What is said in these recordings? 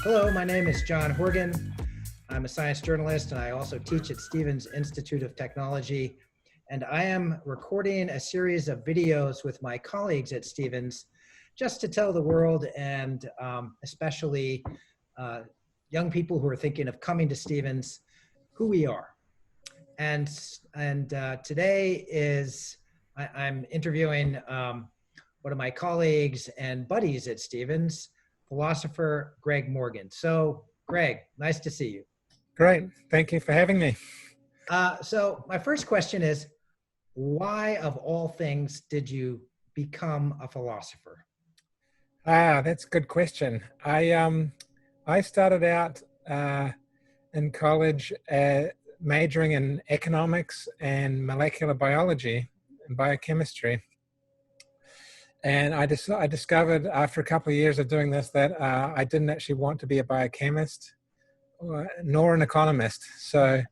Hello, my name is John Horgan. I'm a science journalist and I also teach at Stevens Institute of Technology. And I am recording a series of videos with my colleagues at Stevens just to tell the world and especially young people who are thinking of coming to Stevens who we are. And today is, I'm interviewing one of my colleagues and buddies at Stevens, philosopher Greg Morgan. So Greg, nice to see you. Great, thank you for having me. So my first question is, why of all things did you become a philosopher? That's a good question. I started out in college majoring in economics and molecular biology and biochemistry. And I discovered after a couple of years of doing this that I didn't actually want to be a biochemist nor an economist. So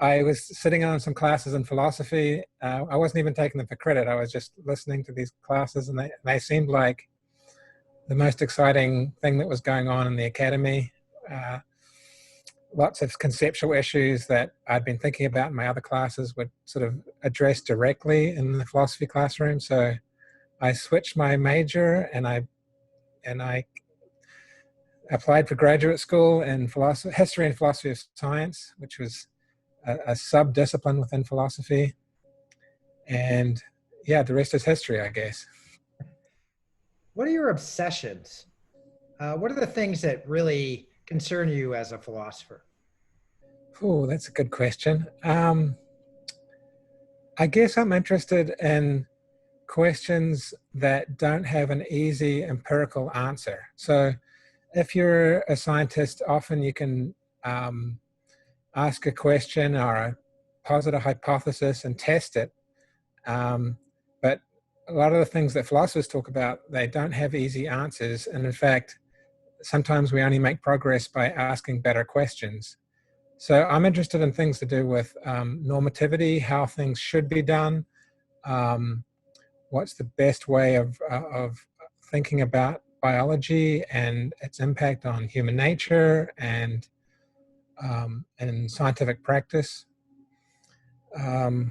I was sitting on some classes in philosophy. I wasn't even taking them for credit. I was just listening to these classes, and they seemed like the most exciting thing that was going on in the academy. Lots of conceptual issues that I'd been thinking about in my other classes were sort of addressed directly in the philosophy classroom. So I switched my major and I applied for graduate school in history and philosophy of science, which was a sub-discipline within philosophy. And yeah, the rest is history, I guess. What are your obsessions? What are the things that really concern you as a philosopher? Oh, that's a good question. I guess I'm interested in questions that don't have an easy empirical answer. So if you're a scientist, often you can ask a question or posit a hypothesis and test it. But a lot of the things that philosophers talk about, they don't have easy answers. And in fact, sometimes we only make progress by asking better questions. So I'm interested in things to do with normativity, how things should be done, what's the best way of thinking about biology and its impact on human nature and scientific practice. Yeah,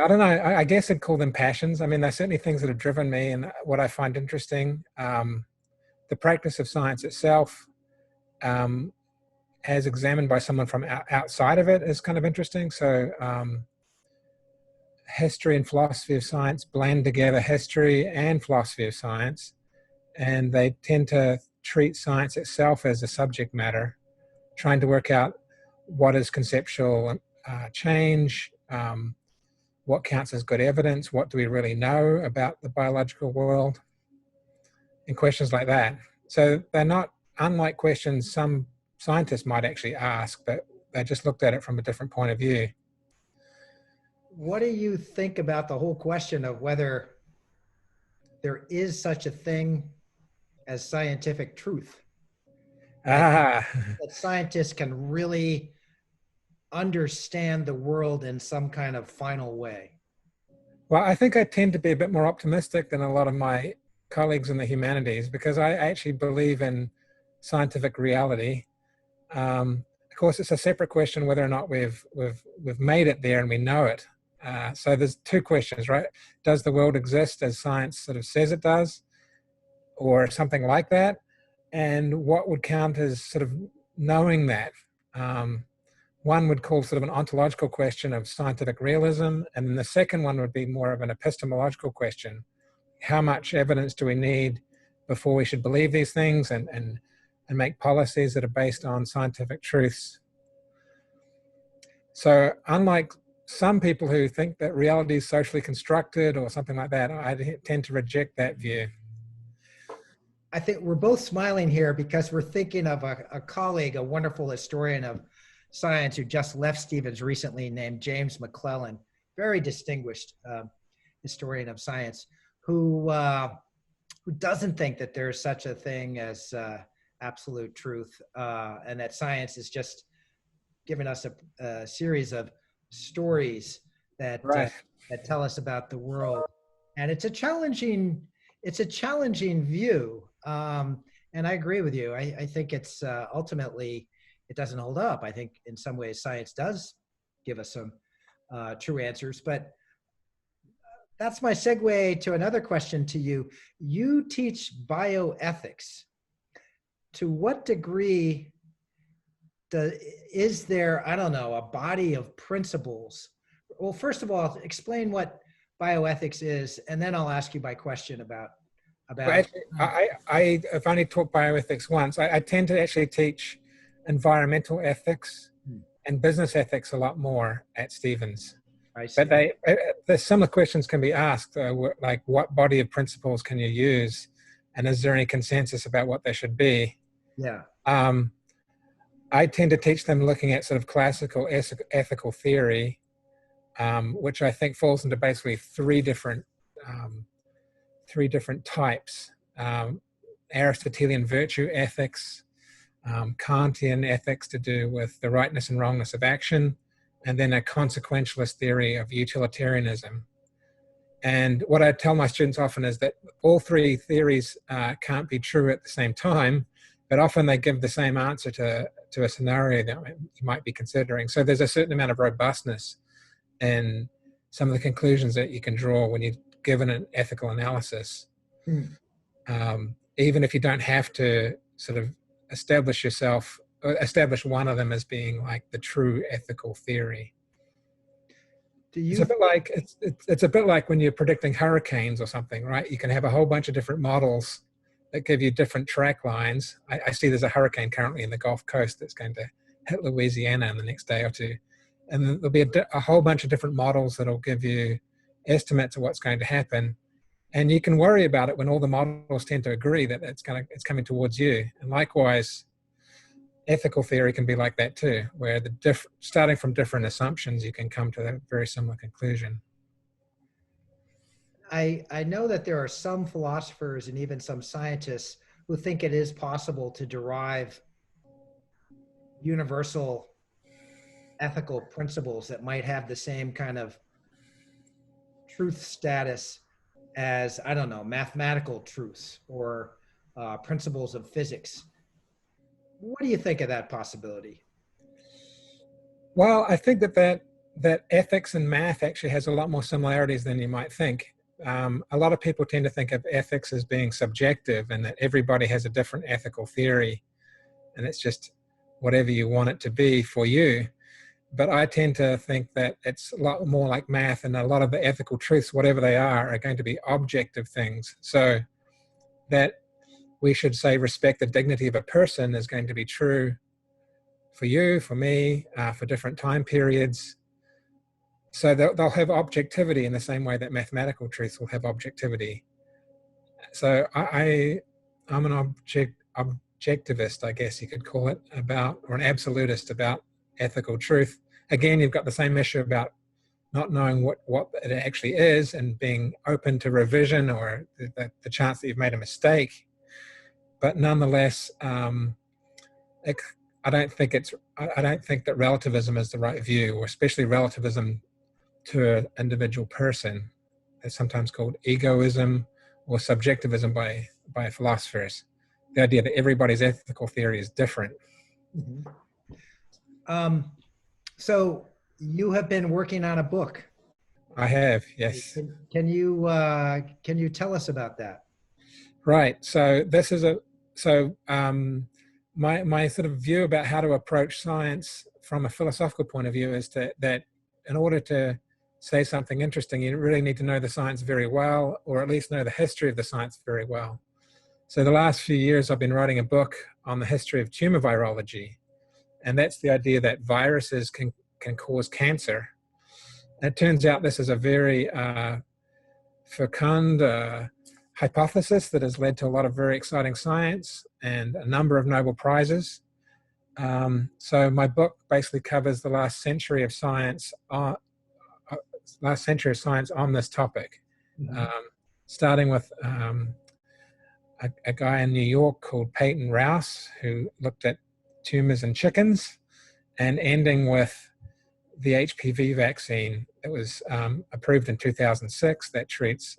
I don't know. I guess I'd call them passions. I mean, they're certainly things that have driven me and what I find interesting. The practice of science itself, as examined by someone from outside of it, is kind of interesting. So history and philosophy of science blend together history and philosophy of science, and they tend to treat science itself as a subject matter, trying to work out what is conceptual change, what counts as good evidence, what do we really know about the biological world, and questions like that. So they're not unlike questions some scientists might actually ask, but they just looked at it from a different point of view. What do you think about the whole question of whether there is such a thing as scientific truth? That scientists can really understand the world in some kind of final way? Well, I think I tend to be a bit more optimistic than a lot of my colleagues in the humanities because I actually believe in scientific reality. Of course, it's a separate question whether or not we've made it there and we know it. So there's two questions, right? Does the world exist as science sort of says it does, or something like that? And what would count as sort of knowing that? One would call sort of an ontological question of scientific realism, and then the second one would be more of an epistemological question. How much evidence do we need before we should believe these things and make policies that are based on scientific truths? So unlike some people who think that reality is socially constructed or something like that, I tend to reject that view. I think we're both smiling here because we're thinking of a colleague, a wonderful historian of science who just left Stevens recently named James McClellan, very distinguished historian of science, who doesn't think that there's such a thing as absolute truth and that science is just giving us a series of stories that that tell us about the world, and it's a challenging view. And And I agree with you. I think it's ultimately, it doesn't hold up. I think in some ways science does give us some true answers, but that's my segue to another question to you. You teach bioethics. To what degree is there, I don't know, a body of principles? Well, first of all, explain what bioethics is, and then I'll ask you my question about. Well, actually, I've only taught bioethics once. I tend to actually teach environmental ethics and business ethics a lot more at Stevens. I see. But the similar questions can be asked, like what body of principles can you use, and is there any consensus about what they should be? Yeah. I tend to teach them looking at sort of classical ethical theory, which I think falls into basically three different types: Aristotelian virtue ethics, Kantian ethics to do with the rightness and wrongness of action, and then a consequentialist theory of utilitarianism. And what I tell my students often is that all three theories can't be true at the same time, but often they give the same answer to a scenario that you might be considering. So there's a certain amount of robustness in some of the conclusions that you can draw when you're given an ethical analysis. Even if you don't have to sort of establish one of them as being like the true ethical theory. It's a bit like when you're predicting hurricanes or something, right? You can have a whole bunch of different models that give you different track lines. I see there's a hurricane currently in the Gulf Coast that's going to hit Louisiana in the next day or two. And then there'll be a whole bunch of different models that'll give you estimates of what's going to happen. And you can worry about it when all the models tend to agree that it's coming towards you. And likewise, ethical theory can be like that too, where starting from different assumptions, you can come to a very similar conclusion. I know that there are some philosophers and even some scientists who think it is possible to derive universal ethical principles that might have the same kind of truth status as, I don't know, mathematical truths or principles of physics. What do you think of that possibility? Well, I think that ethics and math actually has a lot more similarities than you might think. A lot of people tend to think of ethics as being subjective and that everybody has a different ethical theory and it's just whatever you want it to be for you. But I tend to think that it's a lot more like math, and a lot of the ethical truths, whatever they are going to be objective things. So that we should say respect the dignity of a person is going to be true for you, for me, for different time periods. So they'll have objectivity in the same way that mathematical truths will have objectivity. So I'm an objectivist, I guess you could call it, or an absolutist about ethical truth. Again, you've got the same issue about not knowing what it actually is and being open to revision or the chance that you've made a mistake. But nonetheless, I don't think that relativism is the right view, or especially relativism to an individual person. It's sometimes called egoism or subjectivism by philosophers. The idea that everybody's ethical theory is different. Mm-hmm. So you have been working on a book. I have, yes. Can you tell us about that? Right. So this is my sort of view about how to approach science from a philosophical point of view is that in order to say something interesting, you really need to know the science very well, or at least know the history of the science very well. So the last few years, I've been writing a book on the history of tumor virology. And that's the idea that viruses can cause cancer. And it turns out this is a very fecund hypothesis that has led to a lot of very exciting science and a number of Nobel Prizes. So my book basically covers the last century of science on this topic, starting with a guy in New York called Peyton Rouse, who looked at tumors in chickens, and ending with the HPV vaccine that was approved in 2006 that treats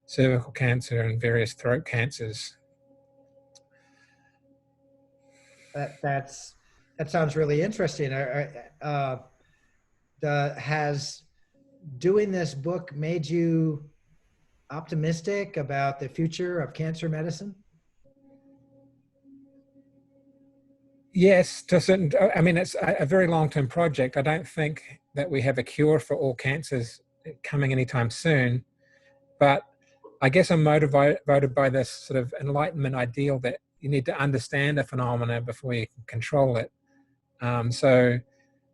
cervical cancer and various throat cancers. That sounds really interesting. Has doing this book made you optimistic about the future of cancer medicine? Yes, to a certain, I mean, it's a very long-term project. I don't think that we have a cure for all cancers coming anytime soon, but I guess I'm motivated by this sort of enlightenment ideal that you need to understand a phenomena before you can control it. So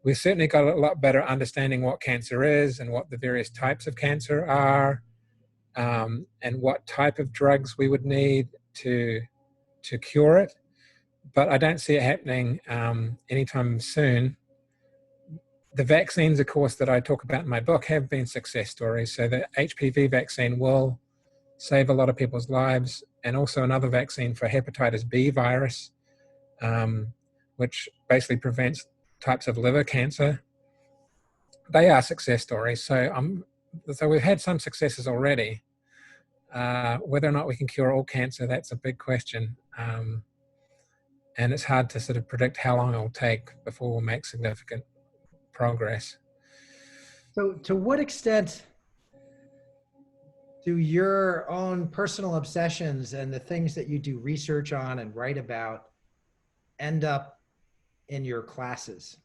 we've certainly got a lot better understanding what cancer is and what the various types of cancer are, and what type of drugs we would need to cure it. But I don't see it happening anytime soon. The vaccines, of course, that I talk about in my book have been success stories. So the HPV vaccine will save a lot of people's lives, and also another vaccine for hepatitis B virus, which basically prevents types of liver cancer. They are success stories. So we've had some successes already. Whether or not we can cure all cancer, that's a big question. And it's hard to sort of predict how long it will take before we'll make significant progress. So to what extent do your own personal obsessions and the things that you do research on and write about end up in your classes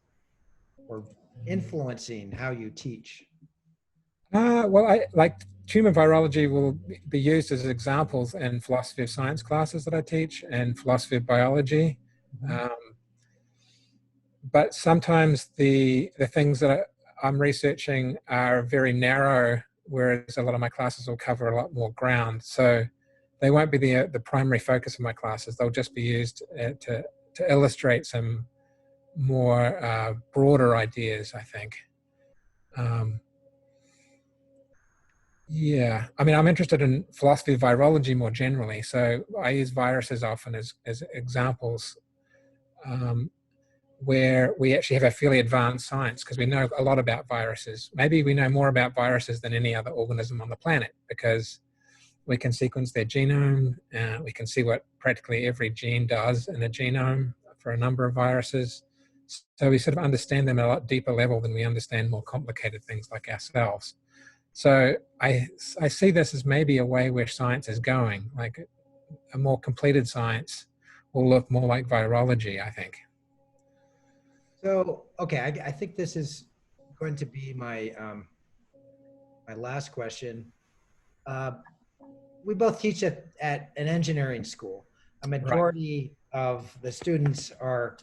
or influencing how you teach? Well, I like tumor virology will be used as examples in philosophy of science classes that I teach and philosophy of biology. But sometimes the things that I'm researching are very narrow, whereas a lot of my classes will cover a lot more ground. So they won't be the primary focus of my classes. They'll just be used to illustrate some more broader ideas, I think. Yeah, I mean, I'm interested in philosophy of virology more generally. So I use viruses often as examples, where we actually have a fairly advanced science because we know a lot about viruses. Maybe we know more about viruses than any other organism on the planet because we can sequence their genome. We can see what practically every gene does in a genome for a number of viruses. So we sort of understand them at a lot deeper level than we understand more complicated things like ourselves. So I see this as maybe a way where science is going, like a more completed science will look more like virology, I think. So, okay, I think this is going to be my my last question. Uh, we both teach at an engineering school. A Right. majority of the students are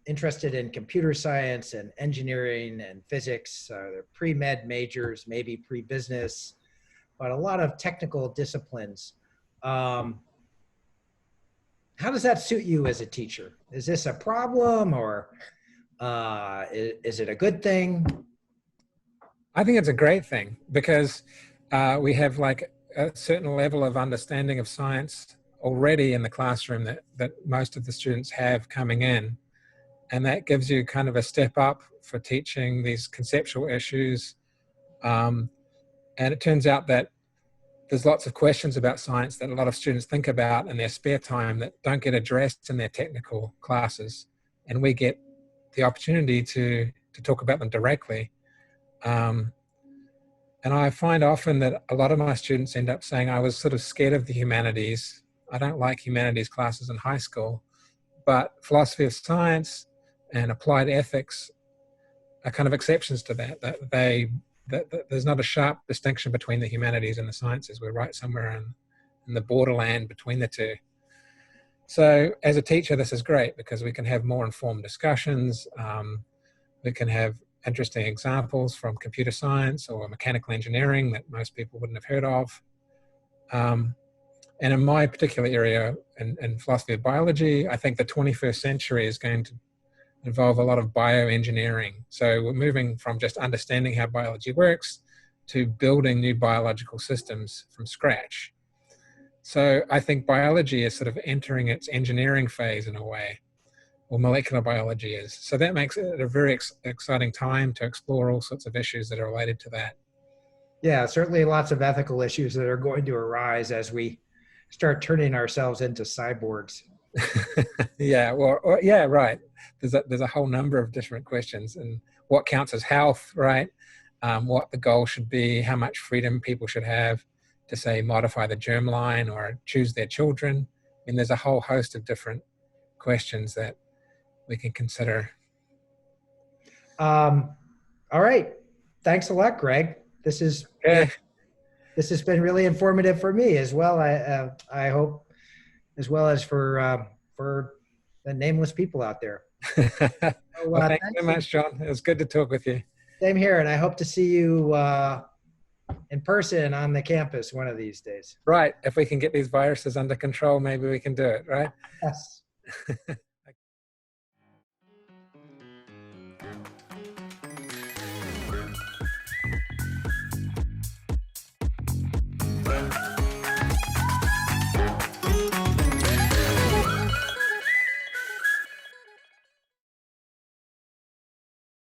interested in computer science and engineering and physics. They're pre-med majors, maybe pre-business, but a lot of technical disciplines. Um, how does that suit you as a teacher? Is this a problem, or is it a good thing? I think it's a great thing because we have like a certain level of understanding of science already in the classroom that most of the students have coming in. And that gives you kind of a step up for teaching these conceptual issues. And it turns out that there's lots of questions about science that a lot of students think about in their spare time that don't get addressed in their technical classes. And we get the opportunity to talk about them directly. And I find often that a lot of my students end up saying, I was sort of scared of the humanities. I don't like humanities classes in high school, but philosophy of science and applied ethics are kind of exceptions to that. That there's not a sharp distinction between the humanities and the sciences. We're right somewhere in the borderland between the two. So as a teacher, this is great because we can have more informed discussions. We can have interesting examples from computer science or mechanical engineering that most people wouldn't have heard of. And in my particular area, in philosophy of biology, I think the 21st century is going to involve a lot of bioengineering. So we're moving from just understanding how biology works to building new biological systems from scratch. So I think biology is sort of entering its engineering phase in a way, or molecular biology is. So that makes it a very exciting time to explore all sorts of issues that are related to that. Yeah, certainly lots of ethical issues that are going to arise as we start turning ourselves into cyborgs. Yeah, or yeah, right. There's a whole number of different questions, and what counts as health, right? What the goal should be, how much freedom people should have to say modify the germline or choose their children. I mean, there's a whole host of different questions that we can consider. All right. Thanks a lot, Greg. This is Okay. this has been really informative for me as well. I hope, as well as for the nameless people out there. So, Well, thanks so thanks. much, John. It was good to talk with you. Same here, and I hope to see you in person on the campus one of these days. Right. If we can get these viruses under control, maybe we can do it, right? Yes.